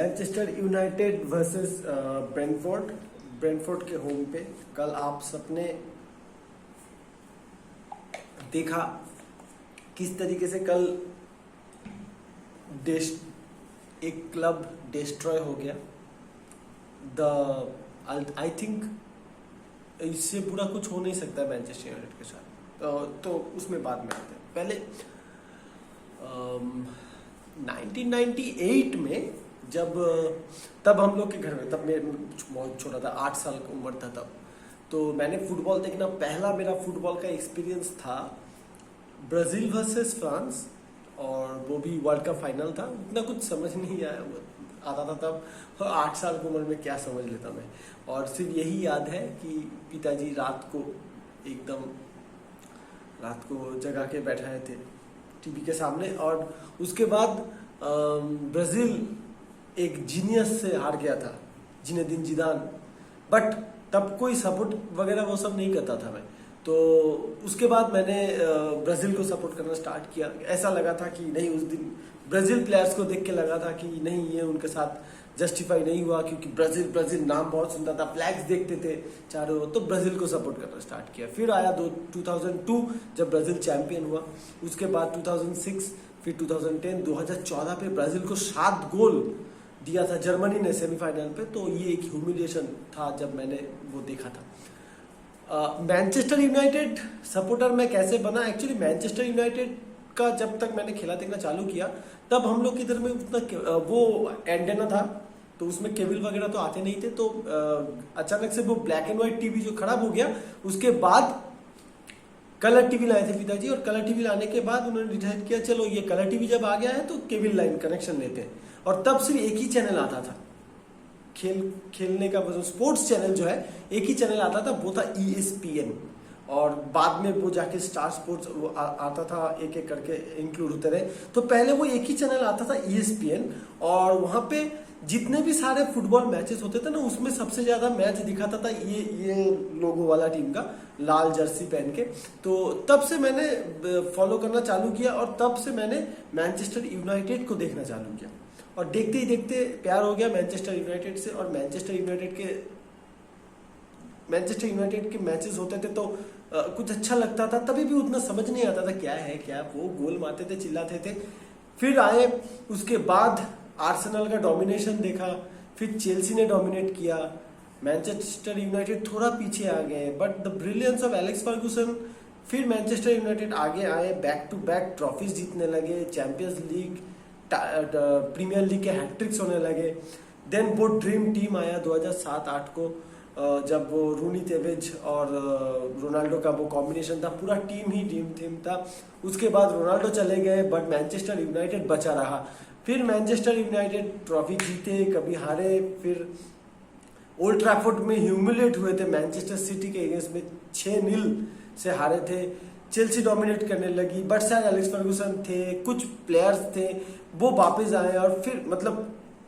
Manchester United versus Brentford. Brentford के home पे कल आप सबने देखा किस तरीके से कल एक क्लब डिस्ट्रॉय हो गया। आई थिंक इससे बुरा कुछ हो नहीं सकता मैनचेस्टर यूनाइटेड के साथ। तो उसमें बाद में आते हैं। पहले 1998 में तब हम लोग के घर में, तब मैं बहुत छोटा था, 8 साल की उम्र था तब, तो मैंने फुटबॉल देखना, पहला मेरा फुटबॉल का एक्सपीरियंस था ब्राजील वर्सेस फ्रांस, और वो भी वर्ल्ड कप फाइनल था। उतना कुछ समझ नहीं आता था तब, 8 साल की उम्र में क्या समझ लेता मैं। और सिर्फ यही याद है कि पिताजी रात को जगा के बैठाए थे टीवी के सामने, और उसके बाद ब्राजील एक जीनियस से हार गया था, जिनेदिन जिदान। बट तब कोई सपोर्ट वगैरह वो सब नहीं करता था मैं। तो उसके बाद मैंने ब्राजील को सपोर्ट करना स्टार्ट किया। ऐसा लगा था कि नहीं, उस दिन ब्राजील प्लेयर्स को देख के लगा था कि नहीं, ये उनके साथ जस्टिफाई नहीं हुआ, क्योंकि ब्राजील नाम बहुत सुनता था, फ्लैग्स देखते थे चारों ओर, तो ब्राजील को सपोर्ट करना स्टार्ट किया। फिर आया 2002 जब ब्राजील चैंपियन हुआ। उसके बाद 2006, फिर 2010, 2014 पे ब्राजील को 7 गोल दिया था जर्मनी ने सेमीफाइनल पे। तो ये एक ह्यूमिलिएशन था जब मैंने वो देखा था। मैनचेस्टर यूनाइटेड सपोर्टर मैं कैसे बना? एक्चुअली मैनचेस्टर यूनाइटेड का जब तक मैंने खेला देखना चालू किया, तब हम लोग इधर में उतना वो एंटेना था, तो उसमें केबल वगैरह तो आते नहीं थे। तो अचानक से वो ब्लैक एंड व्हाइट टीवी जो खराब हो गया, उसके बाद कलर टीवी लाए थे पिताजी, और कलर टीवी लाने के बाद उन्होंने डिसाइड किया चलो ये कलर टीवी जब आ गया है तो केबल लाइन कनेक्शन लेते हैं। और तब सिर्फ एक ही चैनल आता था, खेलने का वो स्पोर्ट्स चैनल जो है, एक ही चैनल आता था, वो था ESPN। और बाद में वो जाके स्टार स्पोर्ट्स आता था, एक एक करके इंक्लूड होते रहे। तो पहले वो एक ही चैनल आता था ESPN, और वहां पे जितने भी सारे फुटबॉल मैचेस होते थे ना, उसमें सबसे ज्यादा मैच दिखाता था ये लोगो वाला टीम का, लाल जर्सी पहन के। तो तब से मैंने फॉलो करना चालू किया, और तब से मैंने मैनचेस्टर यूनाइटेड को देखना चालू किया, और देखते ही देखते प्यार हो गया मैनचेस्टर यूनाइटेड से। और मैनचेस्टर यूनाइटेड के मैचेस होते थे तो कुछ अच्छा लगता था। तभी भी उतना समझ नहीं आता था क्या है क्या, वो गोल मारते थे, चिल्लाते थे। फिर आए, उसके बाद आर्सेनल का डोमिनेशन देखा, फिर चेल्सी ने डोमिनेट किया, मैनचेस्टर यूनाइटेड थोड़ा पीछे आ गए, but the brilliance of Alex Ferguson, फिर मैनचेस्टर यूनाइटेड आगे आए, बैक टू बैक ट्रॉफीज जीतने लगे, चैंपियंस लीग, प्रीमियर लीग के हैट्रिक्स होने लगे। देन वो ड्रीम टीम आया 2007-8 को, जब वो रूनी तेवेज और रोनाल्डो का वो कॉम्बिनेशन था, पूरा टीम ही ड्रीम टीम था। उसके बाद रोनाल्डो चले गए, बट मैनचेस्टर यूनाइटेड बचा रहा। फिर मैनचेस्टर यूनाइटेड ट्रॉफी जीते, कभी हारे, फिर ओल्ड ट्रैफोर्ड में ह्यूमिलेट हुए थे मैनचेस्टर सिटी के अगेंस्ट में, 6-0 से हारे थे। चेल्सी डोमिनेट करने लगी, बट सर एलेक्स फर्गुसन थे, कुछ प्लेयर्स थे, वो वापस आए, और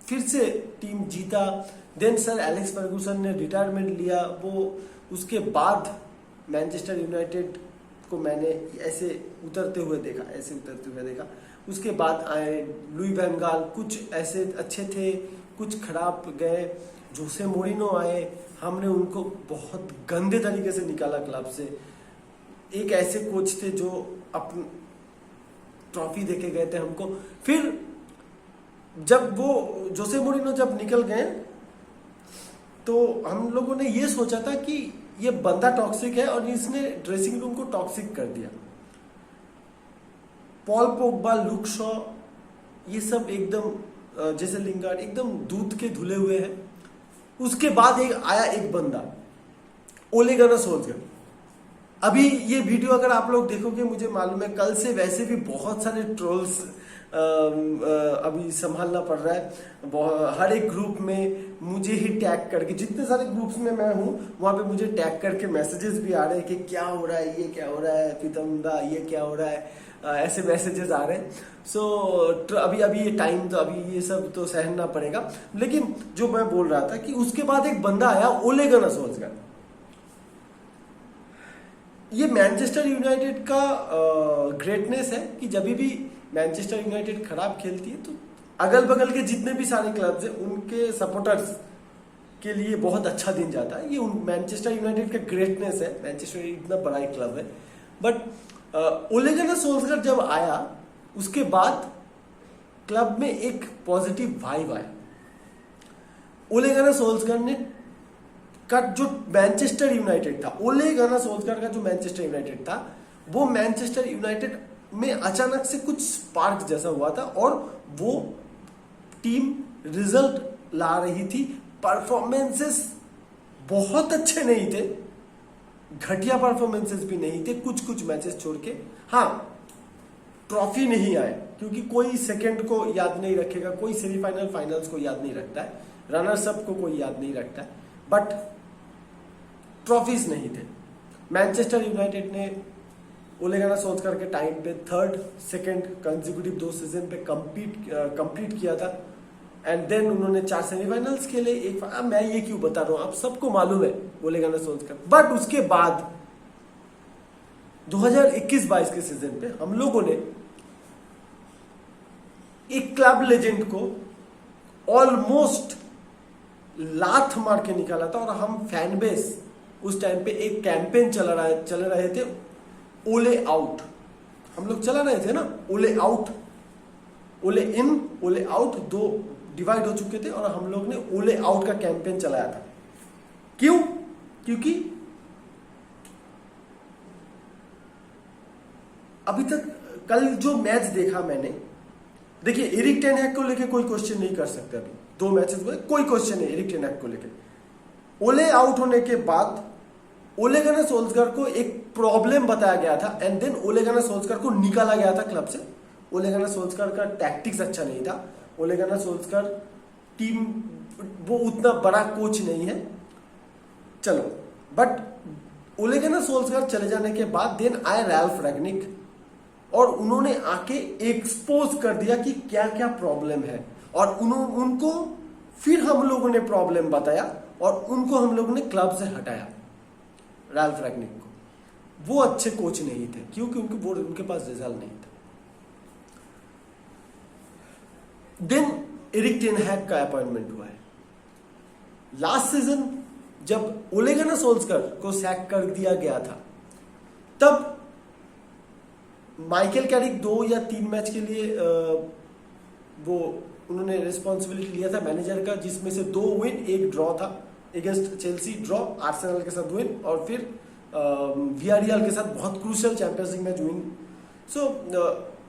फिर से टीम जीता। देन सर एलेक्स फर्गुसन ने रिटायरमेंट लिया। वो उसके बाद मैनचेस्टर यूनाइटेड को मैंने ऐसे उतरते हुए देखा। उसके बाद आए लुई वैन गाल, कुछ ऐसे अच्छे थे, कुछ खराब गए। जोसे मोरिनो आए, हमने उनको बहुत गंदे तरीके से निकाला क्लब से। एक ऐसे कोच थे जो अपनी ट्रॉफी देके गए थे हमको। फिर जब वो जोसे मोरिनो जब निकल गए, तो हम लोगों ने ये सोचा था कि ये बंदा टॉक्सिक है, और इसने ड्रेसिंग रूम को टॉक्सिक कर दिया। पॉल पोग्बा, लुक शॉ, ये सब एकदम जैसे लिंगार्ड एकदम दूध के धुले हुए हैं। उसके बाद आया एक बंदा, ओले गुनर सोल्सगर। अभी ये वीडियो अगर आप लोग देखोगे, मुझे मालूम है कल से वैसे भी बहुत सारे ट्रोल्स अभी संभालना पड़ रहा है। हर एक ग्रुप में मुझे ही टैग करके, जितने सारे ग्रुप्स में मैं हूँ वहां पे मुझे टैग करके मैसेजेस भी आ रहे हैं कि क्या हो रहा है, ये क्या हो रहा है, प्रीतम दा ये क्या हो रहा है, ऐसे मैसेजेस आ रहे हैं। सो अभी ये टाइम, तो अभी ये सब तो सहना पड़ेगा। लेकिन जो मैं बोल रहा था कि उसके बाद एक बंदा आया, ओले गुनर सोल्सगर। ये मैनचेस्टर यूनाइटेड का ग्रेटनेस है कि जब भी मैनचेस्टर यूनाइटेड खराब खेलती है तो अगल बगल के जितने भी सारे क्लब्स हैं उनके सपोर्टर्स के लिए बहुत अच्छा दिन जाता है। ये मैनचेस्टर यूनाइटेड का ग्रेटनेस है, मैनचेस्टर इतना बड़ा एक क्लब है। बट ओले गुनर सोल्सकर जब आया उसके बाद क्लब में एक पॉजिटिव वाइब आया। ओले गुनर सोल्सकर ने का जो मैनचेस्टर यूनाइटेड था, ओले गुनर सोल्सकर का जो मैनचेस्टर यूनाइटेड था, वो मैनचेस्टर यूनाइटेड में अचानक से कुछ स्पार्क जैसा हुआ था और वो टीम रिजल्ट ला रही थी। परफॉर्मेंसेस बहुत अच्छे नहीं थे, घटिया परफॉर्मेंसेस भी नहीं थे, कुछ कुछ मैचेस छोड़ के। हाँ, ट्रॉफी नहीं आए क्योंकि कोई सेकंड को याद नहीं रखेगा, कोई सेमीफाइनल फाइनल्स को याद नहीं रखता है, रनर्स अप को कोई याद नहीं रखता है, बट ट्रॉफीज नहीं थे। मैनचेस्टर यूनाइटेड ने ओले गुनर सोल्सकर के टाइम पे थर्ड सेकंड कंसेक्यूटिव 2 सीजन पे कंप्लीट किया था। एंड देन उन्होंने 4 सेमीफाइनल्स खेले, एक मैं ये क्यों बता रहा हूं, आप सबको मालूम है ओले गुनर सोल्सकर। बट उसके बाद 2021-22 के सीजन पे हम लोगों ने एक क्लब लेजेंड को ऑलमोस्ट लात मार के निकाला था। और हम फैन बेस उस टाइम पे एक कैंपेन चल रहे थे, ओले आउट। हम लोग चला रहे थे ना, ओले आउट, ओले इन, ओले आउट, 2 डिवाइड हो चुके थे और हम लोग ने ओले आउट का कैंपेन चलाया था। क्यों? क्योंकि अभी तक कल जो मैच देखा मैंने, देखिए एरिक टेन हैग को लेके कोई क्वेश्चन नहीं कर सकते। अभी 2 मैचेस में कोई क्वेश्चन नहीं एरिक टेन हैग को लेके। ओले आउट होने के बाद ओले गुनर सोल्सकर को एक प्रॉब्लम बताया गया था एंड देन ओले गुनर सोल्सकर को निकाला गया था क्लब से। ओले गुनर सोल्सकर का टैक्टिक्स अच्छा नहीं था। ओले गुनर सोल्सकर टीम, वो उतना बड़ा कोच नहीं है, चलो। बट ओले गुनर सोल्सकर चले जाने के बाद देन आए रैल्फ रैग्निक और उन्होंने आके एक्सपोज कर दिया कि क्या क्या प्रॉब्लम है और उनको फिर हम लोगों ने प्रॉब्लम बताया और उनको हम लोगों ने क्लब से हटाया, रैल्फ रैग्निक को। वो अच्छे कोच नहीं थे क्योंकि उनके पास रिजल्ट नहीं था। देन एरिक टेन हैग का अपॉइंटमेंट हुआ है। लास्ट सीजन जब ओले गुनर सोल्सकर को सैक कर दिया गया था, तब माइकल कैरिक 2 या 3 मैच के लिए वो उन्होंने रिस्पॉन्सिबिलिटी लिया था मैनेजर का, जिसमें से 2 विन 1 ड्रॉ था। अगेंस्ट चेल्सी ड्रॉ, आर्सेनल के साथ विन और फिर वियारियल के साथ बहुत crucial Champions League match win. So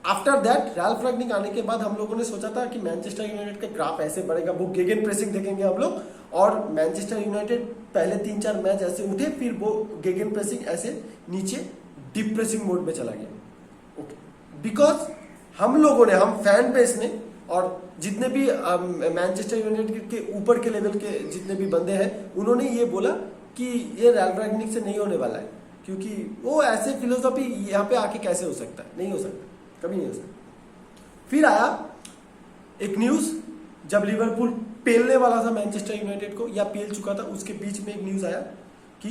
after that Ralf Rangnick आने के बाद हम लोगों ने सोचा था कि मैनचेस्टर यूनाइटेड का ग्राफ ऐसे बढ़ेगा, वो गेगन प्रेसिंग देखेंगे हम लोग और मैनचेस्टर यूनाइटेड पहले 3-4 मैच ऐसे उठे, फिर वो गेगन प्रेसिंग ऐसे नीचे डीप प्रेसिंग मोड में चला गया। ओके, बिकॉज हम लोगों ने, हम फैन बेस ने और जितने भी मैनचेस्टर यूनाइटेड के ऊपर के लेवल के जितने भी बंदे हैं, उन्होंने ये बोला कि ये रैल्फ रैग्निक से नहीं होने वाला है, क्योंकि वो ऐसे फिलोसॉफी यहाँ पे आके कैसे हो सकता है, नहीं हो सकता, कभी नहीं हो सकता। फिर आया एक न्यूज, जब लिवरपूल पेलने वाला था मैनचेस्टर यूनाइटेड को या पेल चुका था, उसके बीच में एक न्यूज आया कि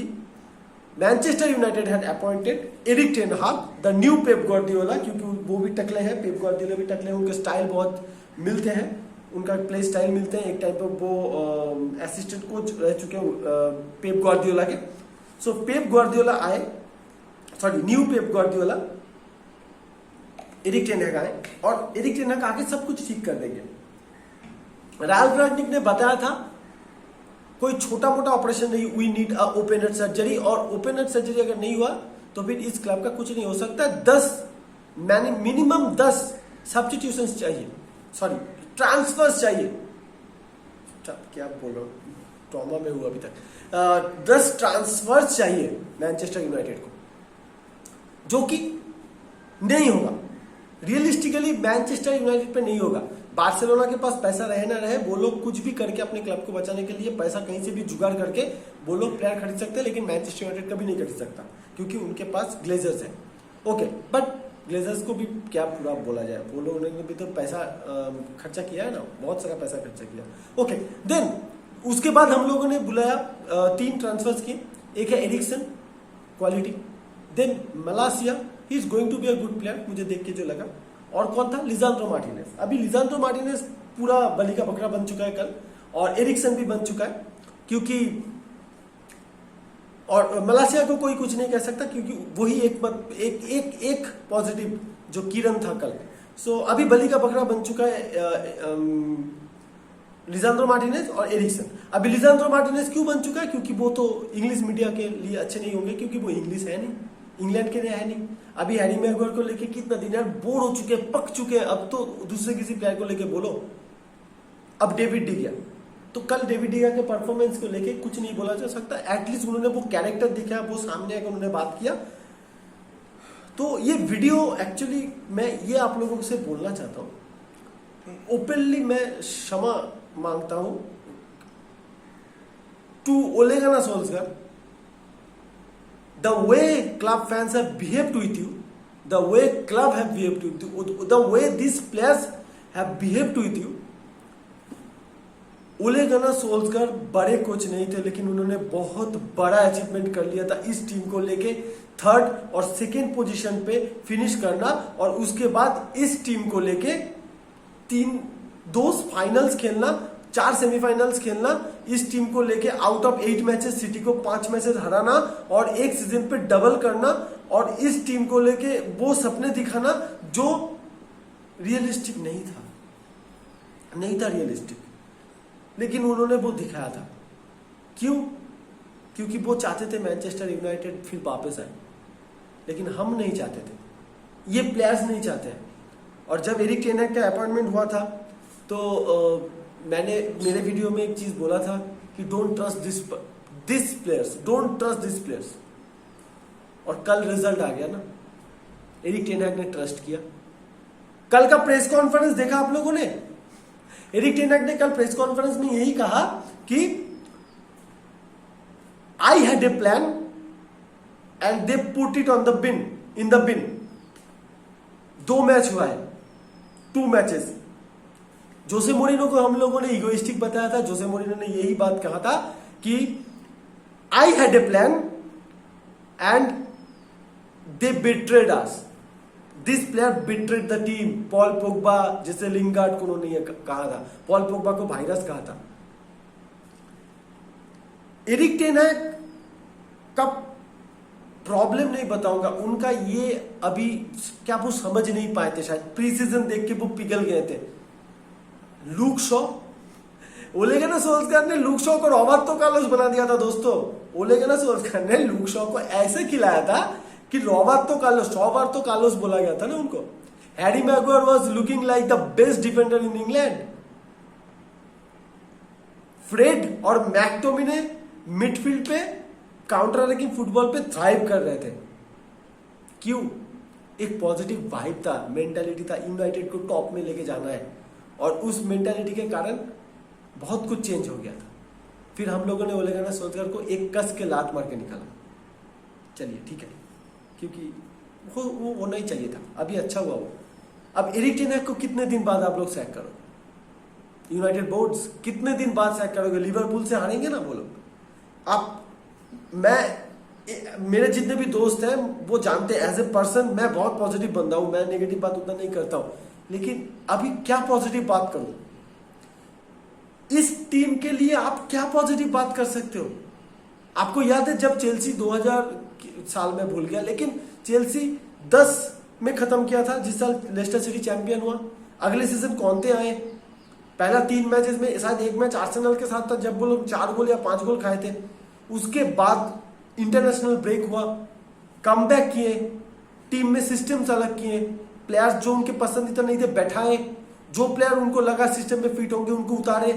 Manchester United had appointed Erik ten हाग द न्यू पेप गार्डियोला, क्योंकि वो भी टकले हैं, पेप गार्डियोला भी टकले हैं, उनके स्टाइल बहुत मिलते हैं, उनका प्ले स्टाइल मिलते हैं। एक टाइम पर वो असिस्टेंट कोच रह चुके हैं पेप गार्डियोला के। सो पेप गार्डियोला आए, sorry new Pep Guardiola, Erik ten Hag आए और एरिक टेन हैग आके सब कुछ ठीक कर देंगे। रैल्फ रैग्निक ने बताया था कोई छोटा मोटा ऑपरेशन नहीं, we need a open heart surgery, और ओपन हार्ट सर्जरी अगर नहीं हुआ तो फिर इस क्लब का कुछ नहीं हो सकता। 10 मिनिमम 10 सब्स्टिट्यूशंस चाहिए, सॉरी ट्रांसफर्स चाहिए, क्या बोल रहा हूँ, ट्रॉमा में हुआ अभी तक। 10 ट्रांसफर्स चाहिए मैनचेस्टर यूनाइटेड को, जो कि नहीं होगा रियलिस्टिकली, मैनचेस्टर यूनाइटेड पे नहीं होगा। बार्सिलोना के पास पैसा रहे ना रहे, वो लोग कुछ भी करके अपने क्लब को बचाने के लिए पैसा कहीं से भी जुगाड़ करके वो लोग प्लेयर खरीद सकते हैं, लेकिन मैनचेस्टर यूनाइटेड कभी नहीं खरीद सकता क्योंकि उनके पास ग्लेजर्स है। ओके, बट ग्लेजर्स को भी क्या पूरा बोला जाए, वो लोगों ने भी तो पैसा खर्चा किया है ना, बहुत सारा पैसा खर्चा किया। ओके, देन उसके बाद हम लोगों ने बुलाया 3 ट्रांसफर्स किए। एक है Eriksen, quality, then Malacia, he is going to be a good player, मुझे देख के जो लगा, और कौन था, लिजांड्रो मार्टिनेज। अभी लिजांड्रो मार्टिनेज पूरा बलि का बकरा बन चुका है कल, और एरिक्सन भी बन चुका है, क्योंकि और मलेशिया को कोई कुछ नहीं कह सकता, क्योंकि वही एक पॉजिटिव जो किरण था कल। सो अभी बलि का बकरा बन चुका है लिसांड्रो मार्टिनेज और एरिक्सन। अभी लिसांड्रो मार्टिनेज क्यों बन चुका है? क्योंकि वो तो इंग्लिश मीडिया के लिए अच्छे नहीं होंगे, क्योंकि वो इंग्लिश है नहीं, इंग्लैंड के लिए है नहीं। अभी हैरी मैगुआयर को लेके कितना दिन यार बोर हो चुके हैं, पक चुके हैं, अब तो दूसरे किसी प्लेयर को लेके बोलो। अब डेविड डी गया, तो कल डेविड डी के परफॉर्मेंस को लेके कुछ नहीं बोला जा सकता। एटलीस्ट उन्होंने वो कैरेक्टर दिखाया, वो सामने आकर उन्होंने बात किया। तो ये वीडियो एक्चुअली मैं ये आप लोगों से बोलना चाहता हूँ, ओपनली मैं क्षमा मांगता हूं to Ole Gunnar Solskjaer. The way club fans have behaved with you, the way club have behaved with you, the way this players have behaved with you. Ole Gunnar Solskjaer बड़े coach नहीं थे, लेकिन उन्होंने बहुत बड़ा achievement कर लिया था इस टीम को लेके, थर्ड और सेकेंड पोजीशन पे फिनिश करना, और उसके बाद इस टीम को लेके 2 फाइनल्स खेलना, 4 सेमीफाइनल्स खेलना, इस टीम को लेके आउट ऑफ 8 मैचेस सिटी को 5 मैचेस हराना और एक सीजन पे डबल करना, और इस टीम को लेके वो सपने दिखाना जो रियलिस्टिक नहीं था रियलिस्टिक, लेकिन उन्होंने वो दिखाया था। क्यों? क्योंकि वो चाहते थे मैनचेस्टर यूनाइटेड फिर वापस आए, लेकिन हम नहीं चाहते थे, ये प्लेयर्स नहीं चाहते हैं। और जब एरिक टेन हैग का अपॉइंटमेंट हुआ था, तो मैंने मेरे वीडियो में एक चीज बोला था कि don't trust this players, don't trust this players, और कल रिजल्ट आ गया ना, एरिक टेन हैग ने ट्रस्ट किया। कल का प्रेस कॉन्फ्रेंस देखा आप लोगों ने? एरिक टेन हैग ने कल प्रेस कॉन्फ्रेंस में यही कहा कि I had a plan and they put it on the bin, in the bin. 2 match हुआ है, 2 मैचेस। जोसे मोरिनो को हम लोगों ने इगोइस्टिक बताया था, जोसे मोरिनो ने यही बात कहा था कि I had a plan and they betrayed us, this player betrayed the team. Paul Pogba जैसे लिंगार्ड को उन्होंने कहा था, पॉल पोग्बा को वायरस कहा था। एरिक टेन हैग का प्रॉब्लम नहीं बताऊंगा, उनका ये अभी क्या वो समझ नहीं पाए थे, शायद प्री सीजन देख के वो पिघल गए थे। लूक शॉ, ओले गुनार सोल्सगार ने लूक शॉ को रॉबर्टो कार्लोस बना दिया था दोस्तों। ओले गुनार सोल्सगार ने लूक शॉ को ऐसे खिलाया था कि रॉबर्टो कार्लोस बोला गया था ना उनको। Harry Maguire was looking like the best defender in England. Fred और मैकटोमिने मिडफील्ड पे काउंटर अटैकिंग फुटबॉल पे थ्राइव कर रहे थे। क्यों? एक पॉजिटिव वाइब था, मेंटालिटी था, यूनाइटेड को टॉप में लेके जाना है, और उस मेंटालिटी के कारण बहुत कुछ चेंज हो गया था। फिर हम लोगों ने ओले गुनार सोल्सगार को एक कस के लात मार के निकाला। चलिए ठीक है, क्योंकि वो नहीं चाहिए था, अभी अच्छा हुआ वो। अब एरिक टेन हैग को कितने दिन बाद आप लोग सैक करोगे? यूनाइटेड बोर्ड्स कितने दिन बाद सैक करोगे? लिवरपूल से हारेंगे ना वो लोग। आप मेरे जितने भी दोस्त हैं वो जानते हैं, एज ए पर्सन मैं बहुत पॉजिटिव बंदा हूं, मैं नेगेटिव बात उतना नहीं करता हूं, लेकिन अभी क्या पॉजिटिव बात करूं? इस टीम के लिए आप क्या पॉजिटिव बात कर सकते हो? आपको याद है जब चेल्सी 2000 साल में भूल गया, लेकिन चेल्सी 10 में खत्म किया था जिस साल लेस्टर सिटी चैंपियन हुआ। अगले सीजन कौनते आए, पहला 3 मैचेस में शायद 1 मैच आर्सेनल के साथ था जब वो लोग 4 गोल या 5 गोल खाए थे। उसके बाद इंटरनेशनल ब्रेक हुआ, कमबैक किए, टीम में सिस्टम्स अलग किए, प्लेयर्स जो उनके पसंदीदा नहीं थे बैठाए, जो प्लेयर उनको लगा सिस्टम में फिट होंगे उनको उतारे,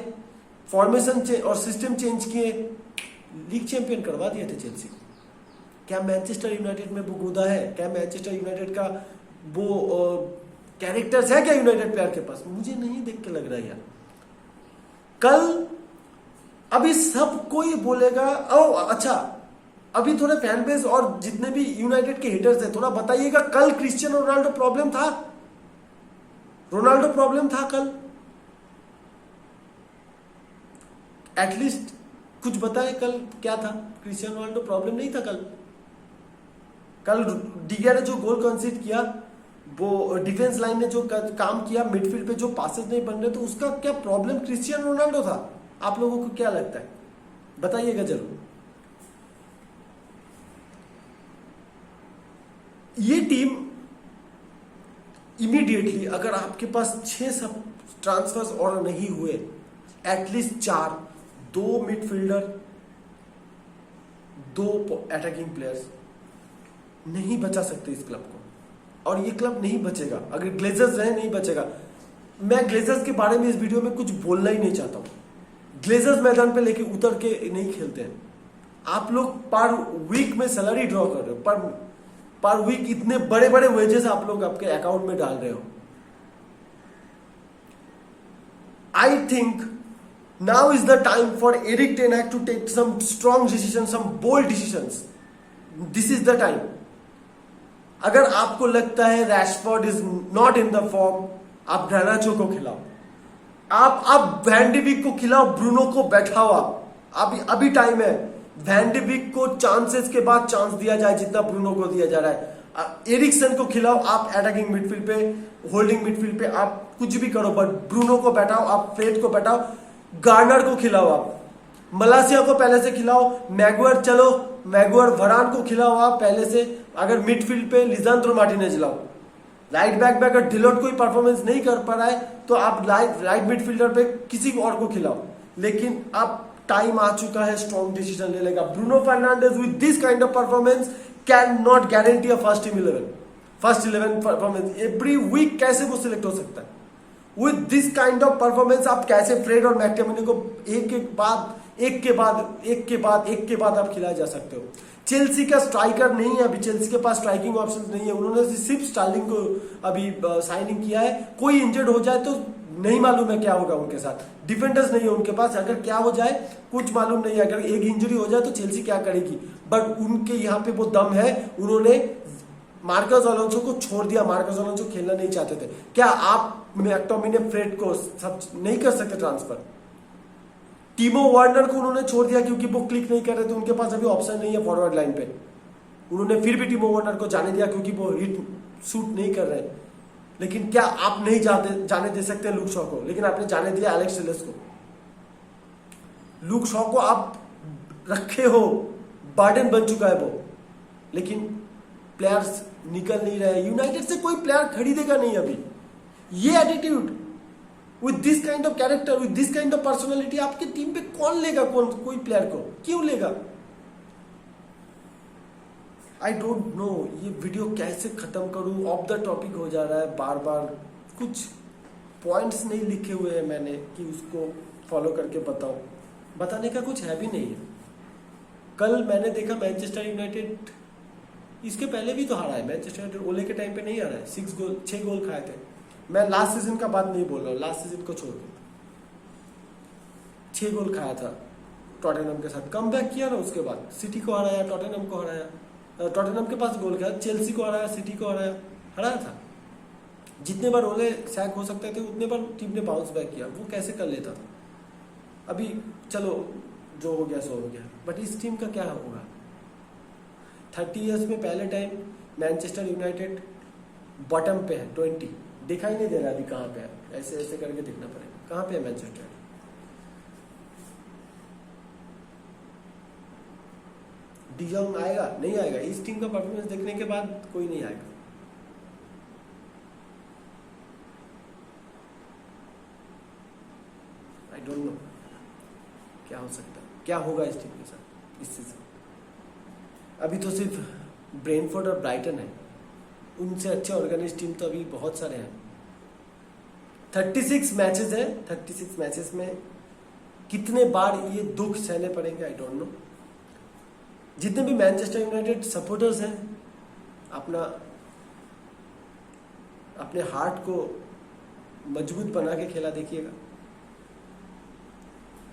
फॉर्मेशन और सिस्टम चेंज किए, लीग चैंपियन करवा दिए थे चेल्सी। क्या मैनचेस्टर यूनाइटेड में वो गुदा है? क्या मैनचेस्टर यूनाइटेड का वो कैरेक्टर्स है क्या यूनाइटेड प्लेयर के पास? मुझे नहीं देख के लग रहा है यार। कल अभी सब कोई बोलेगा, ओ अच्छा, अभी थोड़े फैन बेस और जितने भी यूनाइटेड के हेटर्स हैं थोड़ा बताइएगा, कल क्रिस्टियानो रोनाल्डो प्रॉब्लम था? रोनाल्डो प्रॉब्लम था कल? एटलीस्ट कुछ बताए कल क्या था? क्रिस्टियानो रोनाल्डो प्रॉब्लम नहीं था कल। कल डिगिया ने जो गोल कंसीड किया वो डिफेंस लाइन ने जो काम किया, मिडफील्ड पे जो पासेस नहीं बन रहे, तो उसका क्या प्रॉब्लम क्रिस्टियानो रोनाल्डो था? आप लोगों को क्या लगता है, बताइएगा जरूर। ये टीम इमीडिएटली, अगर आपके पास 6 सब ट्रांसफर्स और नहीं हुए, एटलीस्ट 4, 2 मिडफील्डर, 2 अटैकिंग प्लेयर्स, नहीं बचा सकते इस क्लब को। और ये क्लब नहीं बचेगा अगर ग्लेजर्स रहे, नहीं बचेगा। मैं ग्लेजर्स के बारे में इस वीडियो में कुछ बोलना ही नहीं चाहता हूं। ग्लेजर्स मैदान पे लेके उतर के नहीं खेलते हैं। आप लोग पर वीक में सैलरी ड्रॉ कर रहे हो, पर वीक इतने बड़े बड़े वेजेस आप लोग आपके अकाउंट में डाल रहे हो। I think now is the time for Erik ten Hag to take some strong decision, some bold decisions. This is the time. अगर आपको लगता है Rashford is not in the form, आप ग्रेनाचो को खिलाओ, आप वैन डी विक को खिलाओ, ब्रूनो को बैठाओ। आप अभी टाइम है। वैन डी विक को चांसेस के बाद चांस दिया जाए जितना ब्रूनो को दिया जा रहा है। एरिक्सन को खिलाओ, आप अटैकिंग मिडफील्ड पे, होल्डिंग मिडफील्ड पे, आप कुछ भी करो, बट ब्रूनो को बैठाओ, आप फ्रेड को बैठाओ, गार्नर को खिलाओ, आप मलासिया को पहले से खिलाओ, मैगुअर, चलो मैगुअर वरान को खिलाओ आप पहले से। अगर मिडफील्ड पे लिजांद्रो मार्टिनेज लाओ, राइट बैक पे अगर डिलोट कोई परफॉर्मेंस नहीं कर पा रहा है तो आप राइट मिडफील्डर पे किसी और को खिलाओ। लेकिन अब टाइम आ चुका है स्ट्रॉन्ग डिसीजन लेने का। Bruno Fernandes with this kind of performance can not guarantee a first 11 performance. Every week कैसे वो सिलेक्ट हो सकता है? With this kind of performance आप कैसे फ्रेड और मैक्टोमिनी को एक के बाद आप खिलाए जा सकते हो? चेल्सी का स्ट्राइकर नहीं है अभी, चेल्सी के पास स्ट्राइकिंग ऑप्शन नहीं है। उन्होंने सिर्फ स्टार्लिंग को अभी साइनिंग किया है। कोई इंजर्ड हो जाए तो नहीं मालूम है क्या होगा उनके साथ। डिफेंडर्स नहीं है उनके पास, अगर क्या हो जाए कुछ मालूम नहीं है। अगर एक इंजरी हो जाए तो चेल्सी क्या करेगी, बट उनके यहाँ पे वो दम है। उन्होंने मार्कस अलोंसो को छोड़ दिया, मार्कस अलोंसो खेलना नहीं चाहते थे। क्या आप मैक्टोमिनी फ्रेड को सब नहीं कर सकते ट्रांसफर? टीमो वार्नर को उन्होंने छोड़ दिया क्योंकि वो क्लिक नहीं कर रहे थे, उनके पास अभी ऑप्शन नहीं है फॉरवर्ड लाइन पे। उन्होंने फिर भी टीमो वार्नर को जाने दिया क्योंकि वो हिट शूट नहीं कर रहे। लेकिन क्या आप नहीं जाने दे सकते लुक शॉ को? लेकिन आपने जाने दिया एलेक्स टेलेस को। लुक शॉ को आप रखे हो, बर्डन बन चुका है वो, लेकिन प्लेयर्स निकल नहीं रहे। यूनाइटेड से कोई प्लेयर खरीदेगा नहीं अभी। ये attitude with this kind of character, with this kind of personality आपकी टीम पे कौन लेगा? कोई प्लेयर को क्यों लेगा? आई डोंट नो ये वीडियो कैसे खत्म करूं। ऑफ द टॉपिक हो जा रहा है बार बार। कुछ पॉइंट्स नहीं लिखे हुए हैं मैंने कि उसको फॉलो करके बताऊं। बताने का कुछ है भी नहीं है। कल मैंने देखा मैनचेस्टर यूनाइटेड, इसके पहले भी तो हारा है मैनचेस्टर यूनाइटेड। ओले के टाइम पे नहीं हारा है, 6 गोल खाए थे। मैं लास्ट सीजन का बात नहीं बोल रहा हूँ, लास्ट सीजन को छोड़ के 6 गोल खाया था टॉटेनहम के साथ। कम बैक किया ना, उसके बाद सिटी को हराया, टॉटेनहम को हराया, टॉटेनहम के पास गोल किया, चेल्सी को हराया, सिटी को हराया था। जितने बार ओले सैक हो सकते थे उतने बार टीम ने बाउंस बैक किया। वो कैसे कर लेता था? अभी चलो जो हो गया सो हो गया, बट इस टीम का क्या होगा? 30 ईयर्स में पहले टाइम मैनचेस्टर यूनाइटेड बॉटम पे है, 20 दिखाई नहीं दे रहा अभी कहाँ पे है। ऐसे ऐसे करके देखना पड़ेगा कहाँ पे है मैनचेस्टर। डी जॉन्ग आएगा नहीं आएगा? इस टीम का परफॉर्मेंस देखने के बाद कोई नहीं आएगा। आई डोंट नो क्या हो सकता है, क्या होगा इस टीम के साथ इस सीजन। अभी तो सिर्फ ब्रेनफोर्ड और ब्राइटन है, उनसे अच्छे ऑर्गेनाइज टीम तो अभी बहुत सारे हैं। 36 मैचेस है, 36 मैचेस में कितने बार ये दुख सहने पड़ेंगे आई डोंट नो। जितने भी मैनचेस्टर यूनाइटेड सपोर्टर्स हैं, अपने हार्ट को मजबूत बना के खेला देखिएगा।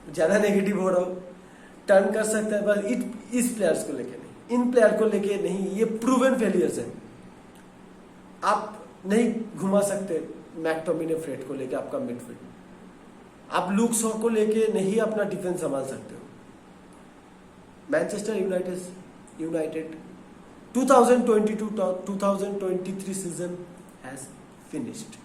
ज्यादा नेगेटिव हो रहा हूँ, टर्न कर सकता है, बस इस प्लेयर्स को लेके नहीं, इन प्लेयर को लेके नहीं। ये प्रूवन फेलियर्स हैं। आप नहीं घुमा सकते मैक्टोमिनी फ्रेड को लेके आपका मिडफील्ड। आप लुक शॉ को लेके नहीं अपना डिफेंस संभाल सकते हो। Manchester United 2022-2023 season has finished.